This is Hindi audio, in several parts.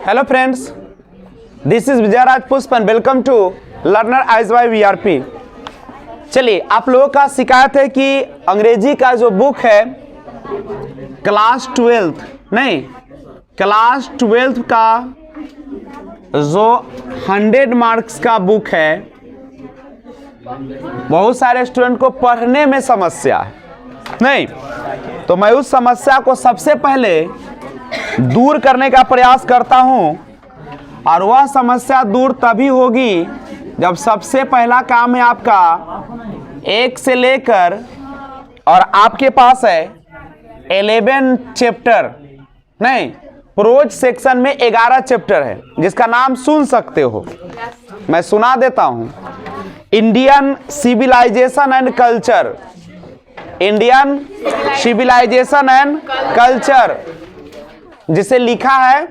Hello friends, this is Vijayraj Pushp and welcome to learner eyes by VRP. चलिए, आप लोगों का शिकायत है कि अंग्रेजी का जो बुक है क्लास 12th का जो 100 मार्क्स का बुक है, बहुत सारे स्टूडेंट को पढ़ने में समस्या है नहीं, तो मैं उस समस्या को सबसे पहले दूर करने का प्रयास करता हूं। और वह समस्या दूर तभी होगी जब सबसे पहला काम है आपका 1 से लेकर, और आपके पास है 11 चैप्टर नहीं, प्रोज सेक्शन में 11 चैप्टर है जिसका नाम सुन सकते हो, मैं सुना देता हूं। Indian civilisation and culture, Indian civilisation and culture, जिसे लिखा है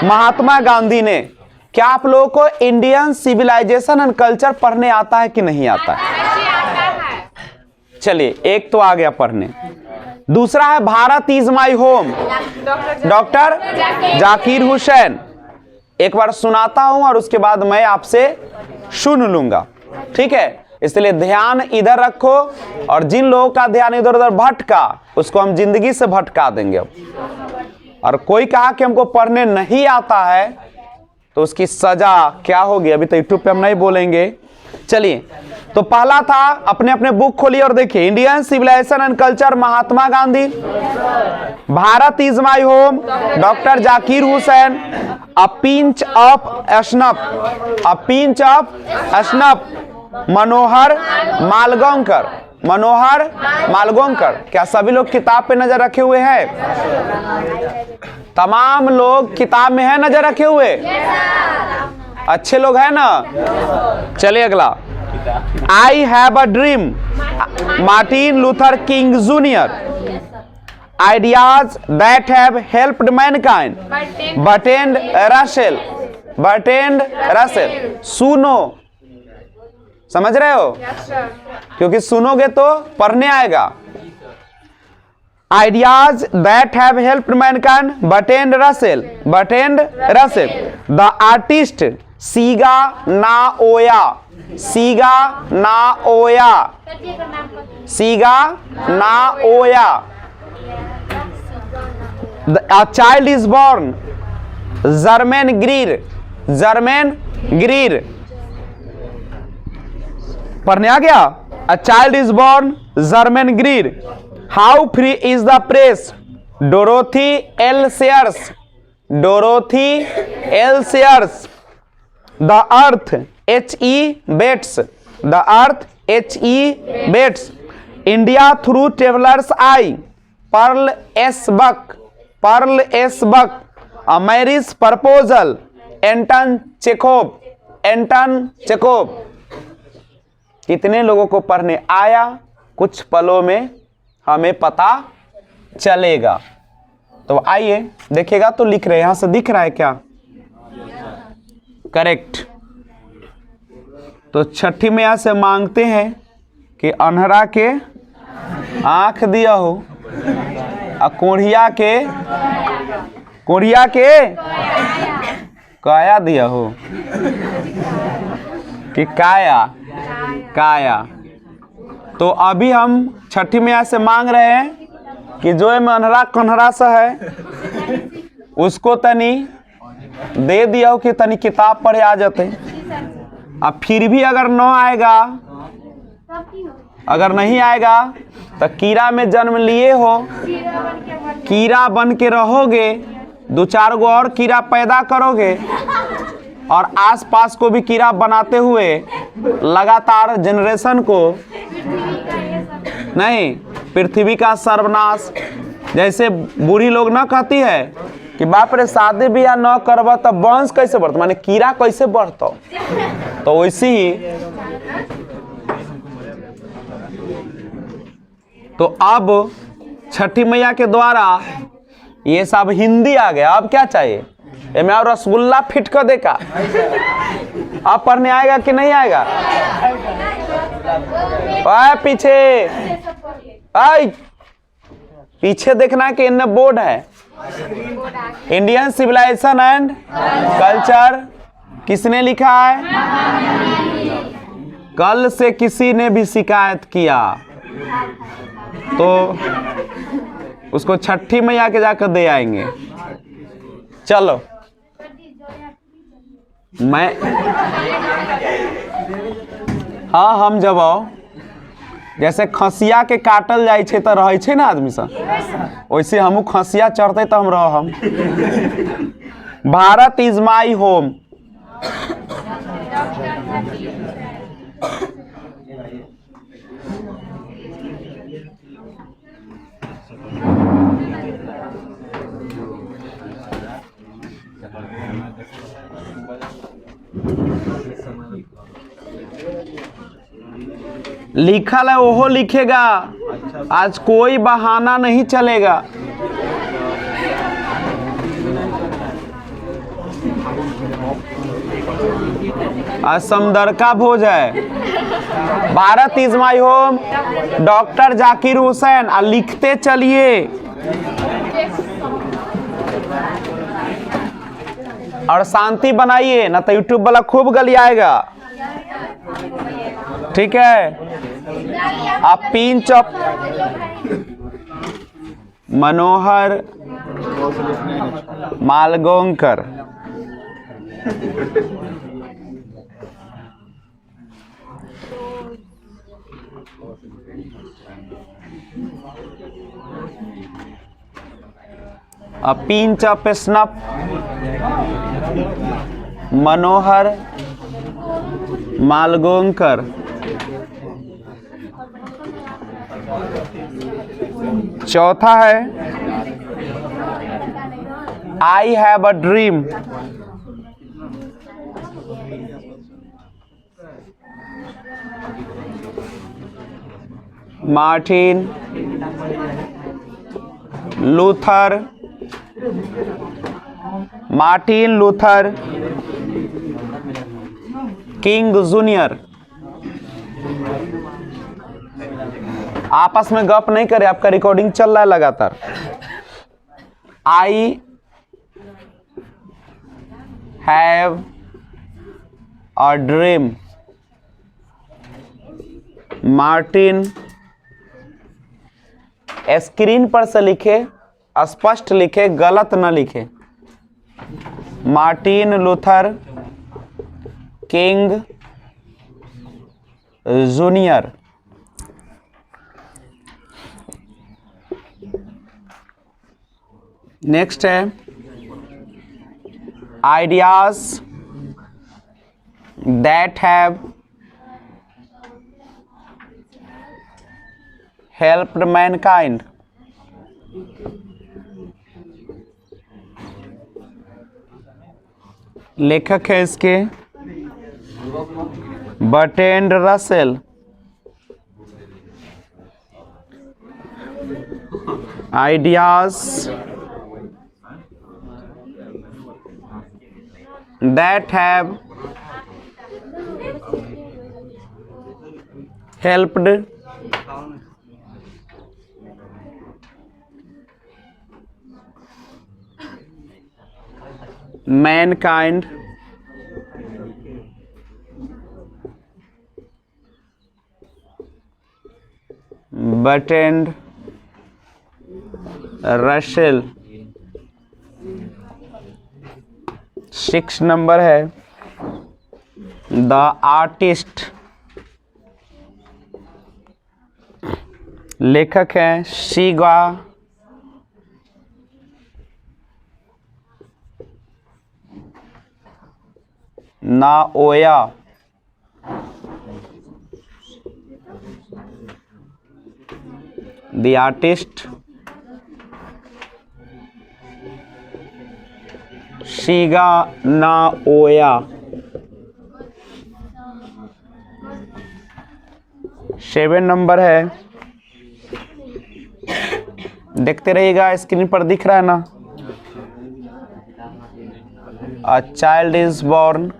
महात्मा गांधी ने। क्या आप लोगों को इंडियन सिविलाइजेशन एंड कल्चर पढ़ने आता है कि नहीं आता है? चलिए, एक तो आ गया पढ़ने। दूसरा है Bharat is my home, doctor Zakir Hussain. एक बार सुनाता हूं और उसके बाद मैं आपसे सुन लूंगा, ठीक है? इसलिए ध्यान इधर रखो, और जिन लोगों का ध्यान इधर उधर भटका उसको हम जिंदगी से भटका देंगे। और कोई कहा कि हमको पढ़ने नहीं आता है तो उसकी सजा क्या होगी, अभी तो यूट्यूब पे हम नहीं बोलेंगे। चलिए, तो पहला था, अपने अपने बुक खोलिए और देखिए, Indian civilisation and culture Mahatma Gandhi, Bharat is my home doctor Zakir Hussain, a pinch of snuff, a pinch of snuff Manohar Malgonkar, Manohar Malgonkar. क्या सभी लोग किताब पे नजर रखे हुए हैं? तमाम लोग किताब में है नजर रखे हुए? अच्छे लोग हैं ना? चलिए अगला, I have a dream, Martin Luther King junior, ideas that have helped mankind, Bertrand Russell, Bertrand Russell. सुनो, समझ रहे हो? क्योंकि सुनोगे तो पढ़ने आएगा। Ideas that have helped mankind, Bertrand Russell, Bertrand Russell. The artist Shiga Naoya, Shiga Naoya, Shiga Naoya. A child is born, Germaine Greer, Germaine Greer. पढ़ने आ गया? A child is born, Germaine Greer. How free is the press, Dorothy L Sayers, Dorothy L Sayers. The earth H.E. Bates, the earth H.E. Bates. India through travellers eye, Pearl S Buck, Pearl S Buck. A marriage proposal, Anton Chekhov, Anton Chekhov. कितने लोगों को पढ़ने आया? कुछ पलों में हमें पता चलेगा। तो आइए देखिएगा, तो लिख रहे हैं, यहां से दिख रहा है क्या? करेक्ट। तो छठी मैया से मांगते हैं कि अन्हरा के आंख दिया हो, और कोढ़िया के काया दिया हो, कि काया काया। तो अभी हम छठी मैया से मांग रहे हैं कि जो में अन्हरा कन्हरा सा है उसको तनी दे दिया हो कि तनी किताब पढ़े आ जाते। अब फिर भी अगर न आएगा, अगर नहीं आएगा तो कीड़ा में जन्म लिए हो, कीड़ा बन के रहोगे, 2-4 गो और कीड़ा पैदा करोगे, और आसपास को भी कीड़ा बनाते हुए लगातार जनरेशन को, नहीं, पृथ्वी का सर्वनाश। जैसे बूढ़ी लोग ना कहती है कि बाप रे शादी बियाह न करबा तो वंश कैसे बढ़ता, माने कीड़ा कैसे बढ़ता, तो वैसे ही। तो अब छठी मैया के द्वारा ये सब हिंदी आ गया, अब क्या चाहिए? मैं और रसगुल्ला फिट कर देगा। अब पढ़ने आएगा कि नहीं आएगा? पीछे पीछे देखना है कि इनमें बोर्ड है। इंडियन सिविलाइजेशन एंड कल्चर किसने लिखा है? कल से किसी ने भी शिकायत किया तो उसको छठी मैया के जाकर दे आएंगे। चलो मैं हाँ हम जब आओ जैसे खसिया के काटल जाए छे तो रहे छे ना आदमी सब, वैसे हमू खसिया चढ़ते तो हम रह हम। Bharat is my home. लिखल है ओहो लिखेगा, आज कोई बहाना नहीं चलेगा। आज समदर का भोज है। Bharat is my home, doctor Zakir Hussain. और लिखते चलिए और शांति बनाइए, ना तो यूट्यूब वाला खूब गलियाएगा। ठीक है, आप pinch of Manohar Malgonkar. A pinch of snuff, Manohar Malgonkar. चौथा है I have a dream, Martin Luther. Martin Luther King Junior. आपस में गप नहीं करे, आपका रिकॉर्डिंग चल रहा है लगातार। I have a dream, Martin. Screen पर से लिखे, स्पष्ट लिखे, गलत न लिखे। Martin Luther King Junior. Next है ideas that have helped mankind. लेखक है इसके बर्ट्रैंड रसेल। आइडियाज that have helped mankind Bertrand Russell। 6 number है द आर्टिस्ट। लेखक हैं Shiga Naoya. The artist Shiga Naoya. 7 number है, देखते रहिएगा, स्क्रीन पर दिख रहा है ना। A child is born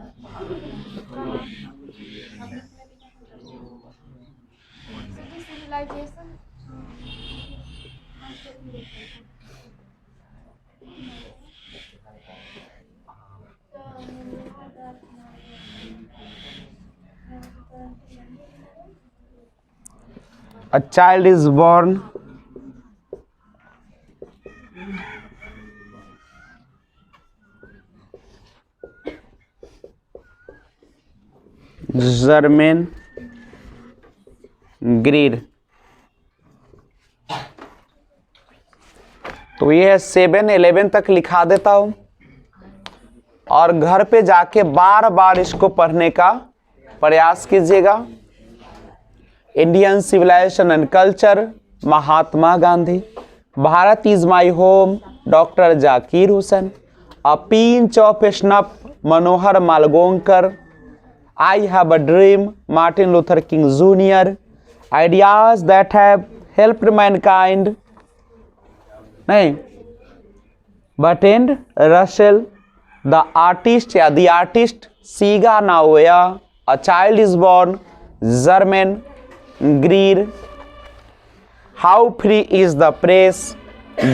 A child is born Germaine Greer. तो ये 7-11 तक लिखा देता हूं और घर पे जाके बार बार इसको पढ़ने का प्रयास कीजिएगा। Indian civilisation and culture, Mahatma Gandhi. Bharat is my home, doctor Zakir Hussain. A pinch of snuff, Manohar Malgonkar. I have a dream, Martin Luther King junior. Ideas that have helped mankind, नहीं, बर्ट्रैंड रसेल। द आर्टिस्ट या the artist, Shiga Naoya. A child is born, Germaine Greer. How free is the press,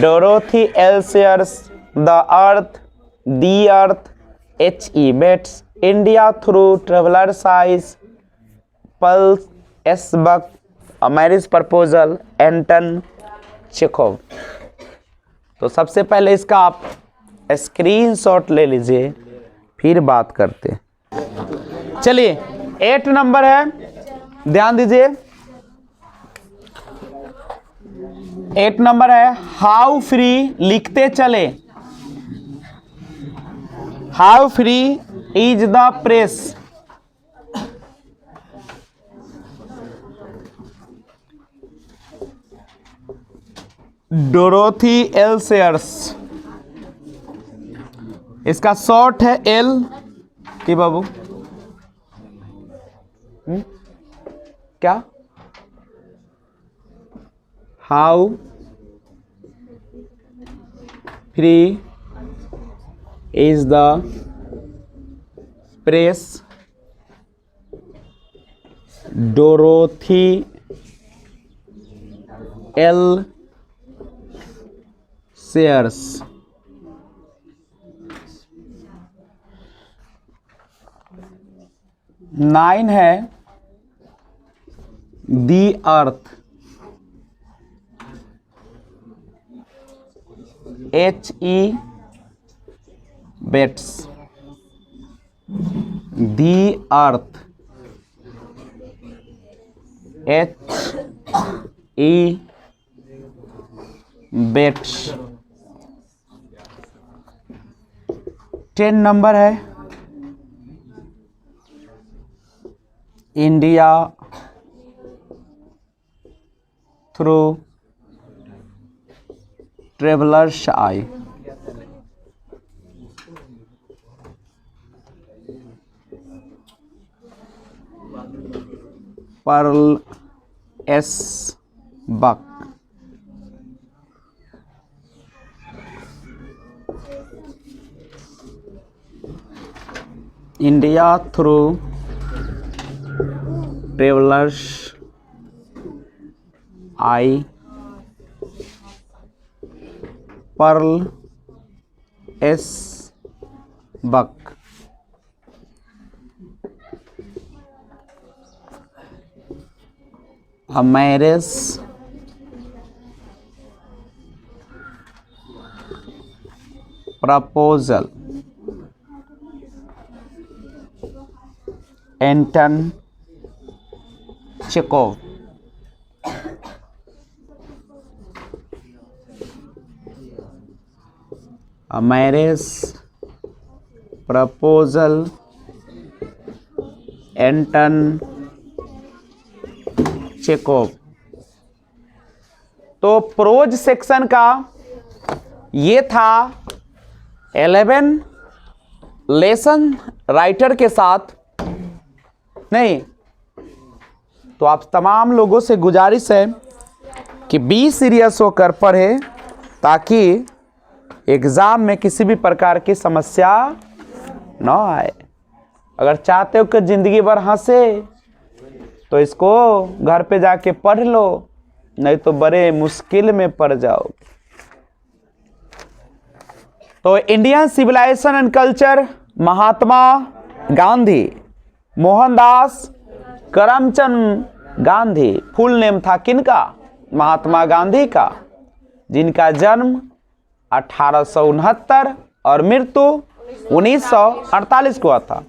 Dorothy L Sayers. The earth, the earth, H.E. Bates. India through travellers eyes, pulse S Buck. A marriage proposal, Anton Chekhov. तो सबसे पहले इसका आप स्क्रीनशॉट ले लीजिए, फिर बात करते हैं। चलिए 8 नंबर है, ध्यान दीजिए। 8 नंबर है, हाउ फ्री, लिखते चले। How free is the press, Dorothy L Sayers. इसका शॉर्ट है एल की बाबू। क्या, how free is the press, Dorothy L Sayers. Nine है, the earth, H.E. Bates. The earth, H.E. Bates. 10 number है, India through travellers eye. Pearl S Buck. India through travellers eye, Pearl S Buck. A marriage proposal, Anton Chekhov। A marriage proposal, Anton Chekhov. तो प्रोज सेक्शन का ये था 11 लेसन राइटर के साथ। नहीं तो आप तमाम लोगों से गुजारिश है कि बी सीरियस होकर पढ़े, ताकि एग्जाम में किसी भी प्रकार की समस्या न आए। अगर चाहते हो कि जिंदगी भर हंसे तो इसको घर पे जाके पढ़ लो, नहीं तो बड़े मुश्किल में पड़ जाओगे। तो Indian civilisation and culture, Mahatma Gandhi, Mohandas Karamchand Gandhi. Full name था किनका? महात्मा गांधी का, जिनका जन्म 1869 और मृत्यु 1948 को हुआ था।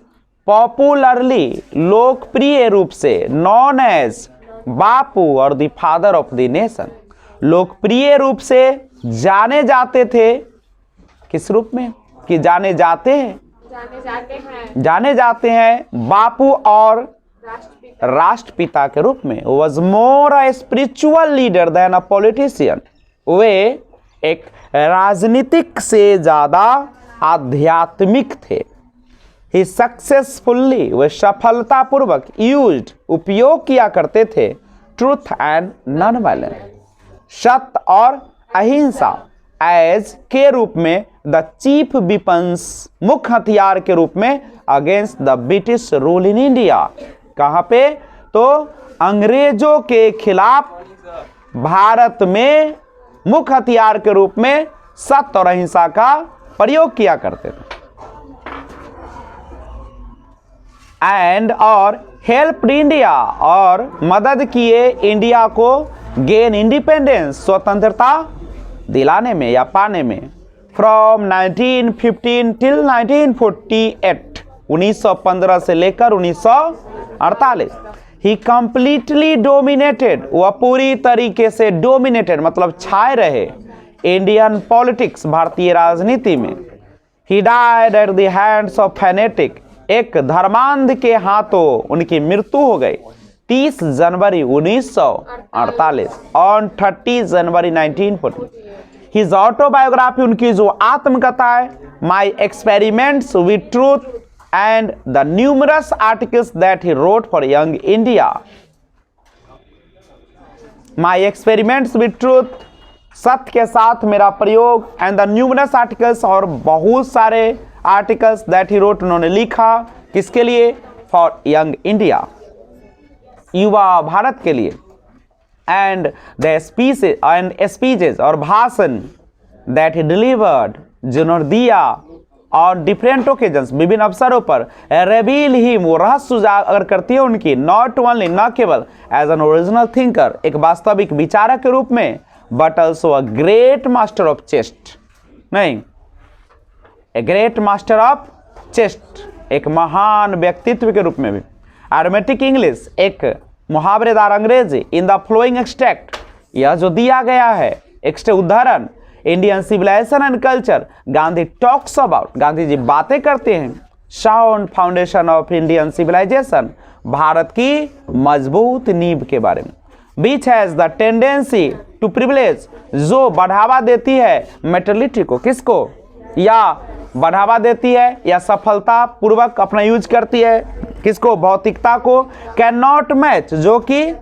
पॉपुलरली, लोकप्रिय रूप से, नॉन एज बापू और the father of the nation, लोकप्रिय रूप से जाने जाते थे। किस रूप में? कि जाने जाते हैं, जाने जाते हैं बापू और राष्ट्रपिता के रूप में। Was more a spiritual leader than a politician. वे एक राजनीतिक से ज्यादा आध्यात्मिक थे। ही सक्सेसफुल्ली, वे सफलतापूर्वक यूज्ड, उपयोग किया करते थे, ट्रूथ एंड नॉन वायलेंस, सत्य और अहिंसा, एज के रूप में, द चीफ वेपन्स, मुख्य हथियार के रूप में, against the British rule in India. कहां पे? तो अंग्रेजों के खिलाफ भारत में मुख्य हथियार के रूप में सत्य और अहिंसा का प्रयोग किया करते थे। एंड और हेल्प इंडिया, और मदद किए इंडिया को गेन इंडिपेंडेंस, स्वतंत्रता दिलाने में या पाने में। फ्रॉम 1915 टिल 1948, 1915 से लेकर 1948। ही कंप्लीटली डोमिनेटेड, वह पूरी तरीके से डोमिनेटेड मतलब छाए रहे, इंडियन पॉलिटिक्स, भारतीय राजनीति में। He died at the hands of fanatic, एक धर्मांध के हाथों उनकी मृत्यु हो गई 30 जनवरी 1948, ऑन 30 जनवरी 1940। हिज ऑटोबायोग्राफी, उनकी जो आत्मकथा है, my experiments with truth and the numerous articles that he wrote for young India. My experiments with truth, सत्य के साथ मेरा प्रयोग, एंड द न्यूमरस आर्टिकल्स, और बहुत सारे आर्टिकल्स दैट ही रोट, उन्होंने लिखा किसके लिए? फॉर यंग इंडिया, युवा भारत के लिए। And the speeches and speeches, और भाषण, दैट ही डिलीवर्ड, जिन्होंने दिया और डिफरेंट ओकेजन्स, विभिन्न अवसरों पर, रिवील हिम, वो रहस्य उजागर करती है उनकी, नॉट ओनली, न केवल एज एन ओरिजिनल थिंकर, एक वास्तविक विचारक के रूप में, but also a great master of chest, नहीं, a great master of chest, एक महान व्यक्तित्व के रूप में भी। एरोमेटिक इंग्लिश, एक मुहावरेदार अंग्रेजी। इन द फ्लोइंग एक्सट्रैक्ट, यह जो दिया गया है एक्सट्रैक्ट उदाहरण, Indian civilisation and culture, Gandhi talks about, Gandhi ji बातें करते हैं, sound foundation of Indian civilisation, भारत की मजबूत नींव के बारे में। Beach has the tendency to privilege, जो बढ़ावा देती है मेटलिटी को, किसको? या बढ़ावा देती है या सफलता पूर्वक अपना यूज करती है, किसको? भौतिकता को। कैन नॉट मैच, जो कि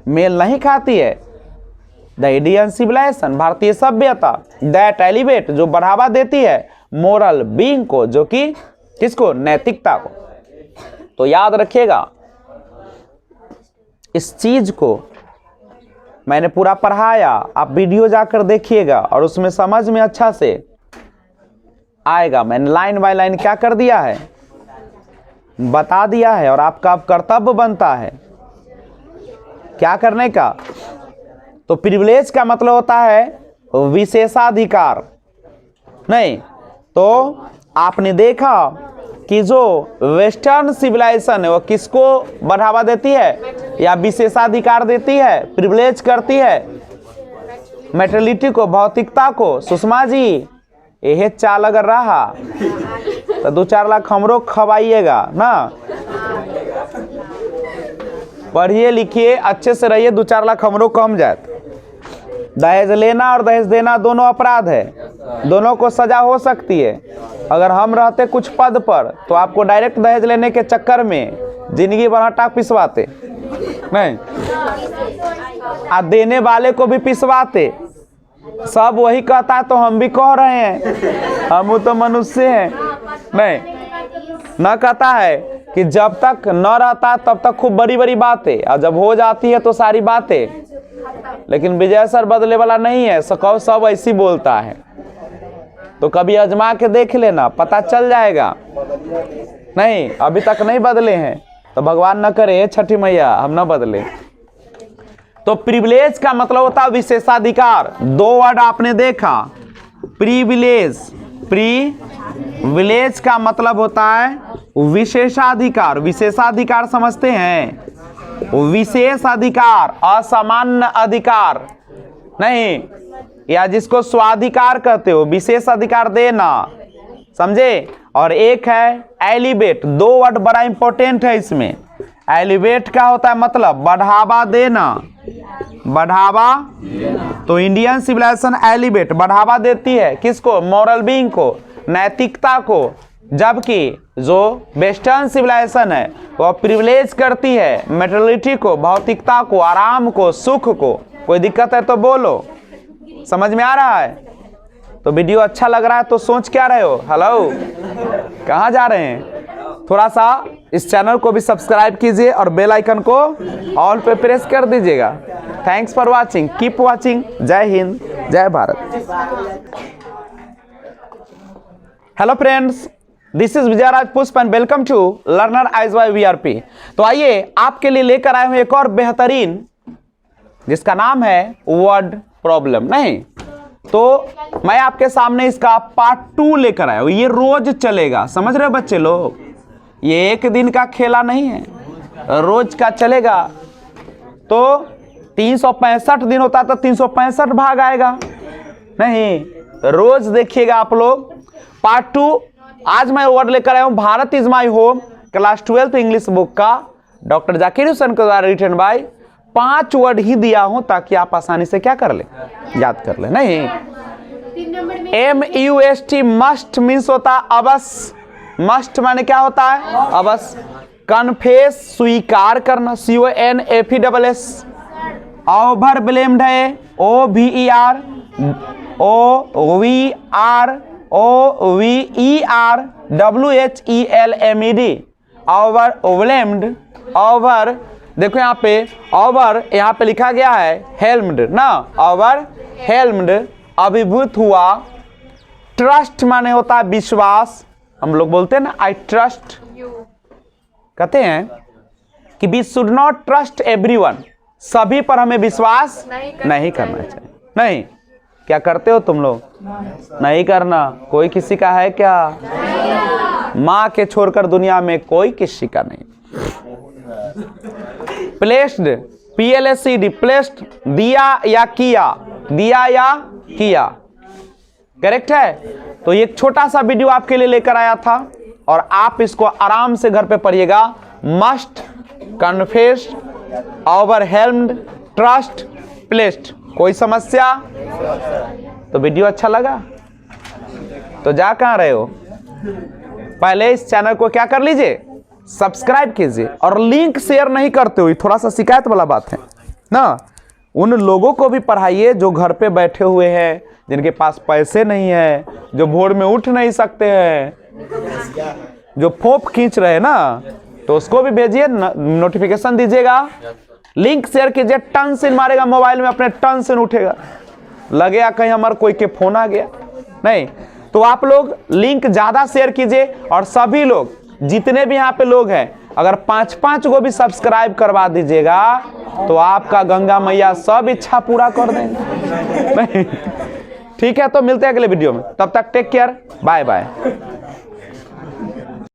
मेल नहीं खाती है, द इंडियन सिविलाइजेशन, भारतीय सभ्यता। दैट एलिवेट, जो बढ़ावा देती है मोरल बीइंग को, जो कि किसको? नैतिकता को। तो याद रखिएगा इस चीज को, मैंने पूरा पढ़ाया, आप वीडियो जाकर देखिएगा और उसमें समझ में अच्छा से आएगा। मैंने लाइन बाय लाइन क्या कर दिया है, बता दिया है, और आपका अब कर्तव्य बनता है क्या करने का। तो प्रिविलेज का मतलब होता है विशेषाधिकार, नहीं तो आपने देखा कि जो वेस्टर्न सिविलाइजेशन है वो किसको बढ़ावा देती है या विशेषाधिकार देती है, प्रिविलेज करती है? मेटलिटी को, भौतिकता को। सुषमा जी यह चाल अगर रहा तो 2-4 लाख हमरो खवाइएगा ना। पढ़िए लिखिए अच्छे से रहिए, 2-4 लाख हमरो कम जाए। दहेज लेना और दहेज देना दोनों अपराध है, दोनों को सजा हो सकती है। अगर हम रहते कुछ पद पर तो आपको डायरेक्ट दहेज लेने के चक्कर में जिंदगी भर आटा पिसवाते, नहीं, आ देने वाले को भी पिसवाते। सब वही कहता है तो हम भी कह रहे हैं, हम तो मनुष्य हैं, नहीं न कहता है कि जब तक न रहता तब तक खूब बड़ी बड़ी बातें, और जब हो जाती है तो सारी बातें। लेकिन विजय सर बदले वाला नहीं है, सकौ सब ऐसी बोलता है। तो कभी आजमा के देख लेना, पता चल जाएगा। नहीं अभी तक नहीं बदले हैं तो भगवान न करे छठी मैया हम न बदले। तो प्रिविलेज का मतलब होता है विशेषाधिकार। दो वर्ड आपने देखा, प्रिविलेज, प्रिविलेज का मतलब होता है विशेषाधिकार। विशेषाधिकार समझते हैं, विशेष अधिकार, असामान्य अधिकार नहीं, या जिसको स्वाधिकार कहते हो, विशेष अधिकार देना, समझे। और एक है एलिवेट, दो वर्ड बड़ा इंपॉर्टेंट है इसमें। एलिवेट का होता है मतलब बढ़ावा देना, बढ़ावा। तो इंडियन सिविलाइजेशन एलिवेट, बढ़ावा देती है किसको? मॉरल बीइंग को, नैतिकता को। जबकि जो वेस्टर्न सिविलाइजेशन है वह प्रिविलेज करती है मेटेरियलिटी को, भौतिकता को, आराम को, सुख को। कोई दिक्कत है तो बोलो, समझ में आ रहा है? तो वीडियो अच्छा लग रहा है तो सोच क्या रहे हो? हेलो, कहाँ जा रहे हैं? थोड़ा सा इस चैनल को भी सब्सक्राइब कीजिए और बेल आइकन को ऑल पे प्रेस कर दीजिएगा। Thanks for watching, keep watching. Jai Hind, Jai Bharat. Hello friends, this is Vijayraj Pushp and welcome to learner eyes by VRP. तो आइए आपके लिए लेकर आए हूं एक और बेहतरीन, जिसका नाम है वर्ड प्रॉब्लम। नहीं तो मैं आपके सामने इसका पार्ट 2 लेकर आया हूं। ये रोज चलेगा, समझ रहे हो बच्चे लोग? ये एक दिन का खेला नहीं है, रोज का चलेगा। तो 365 दिन होता तो 365 भाग आएगा, नहीं, रोज देखिएगा आप लोग। पार्ट 2 आज मैं वर्ड लेकर आया हूं, Bharat is my home, class 12 English book का, डॉक्टर जाकिर हुसैन के द्वारा रिटन बाय। 5 वर्ड ही दिया हूं ताकि आप आसानी से क्या कर ले, याद कर ले। नहीं, MUST मस्ट मीन्स होता अवश्य, मस्ट माने क्या होता है? अवश्य। कन्फेस, स्वीकार करना, CONFESS। ओवर ब्लेम्ड है OVER, OVERWHELMED। Over blamed, over देखो यहाँ पे ओवर, यहाँ पे लिखा गया है हेल्म्ड ना, ओवर हेल्म्ड, अभिभूत हुआ। ट्रस्ट माने होता है विश्वास, हम लोग बोलते हैं ना आई ट्रस्ट, कहते हैं कि we should not trust everyone, सभी पर हमें विश्वास नहीं करना चाहिए। नहीं, क्या करते हो तुम लोग? नहीं करना। कोई किसी का है क्या? माँ के छोड़कर दुनिया में कोई किसी का नहीं। प्लेस्ड, PLACD, प्लेस्ड, दिया या किया, दिया या किया, करेक्ट है। तो ये एक छोटा सा वीडियो आपके लिए लेकर आया था और आप इसको आराम से घर पे पढ़िएगा। Must, confess, overwhelmed, trust, placed. कोई समस्या? तो वीडियो अच्छा लगा तो जा कहाँ रहे हो? पहले इस चैनल को क्या कर लीजिए, सब्सक्राइब कीजिए। और लिंक शेयर नहीं करते हो, थोड़ा सा शिकायत वाला बात है ना। उन लोगों को भी पढ़ाइए जो घर पे बैठे हुए हैं, जिनके पास पैसे नहीं है, जो भोर में उठ नहीं सकते हैं, जो फोप खींच रहे हैं ना, तो उसको भी भेजिए, नोटिफिकेशन दीजिएगा, लिंक शेयर कीजिए। टन से मारेगा मोबाइल में, अपने टन से उठेगा, लगेगा कहीं हमारे कोई के फोन आ गया। नहीं तो आप लोग लिंक ज्यादा शेयर कीजिए। और सभी लोग, जितने भी यहाँ पे लोग हैं, अगर 5-5 को भी सब्सक्राइब करवा दीजिएगा तो आपका गंगा मैया सब इच्छा पूरा कर देंगे। ठीक है, तो मिलते हैं अगले वीडियो में, तब तक टेक केयर, बाय बाय।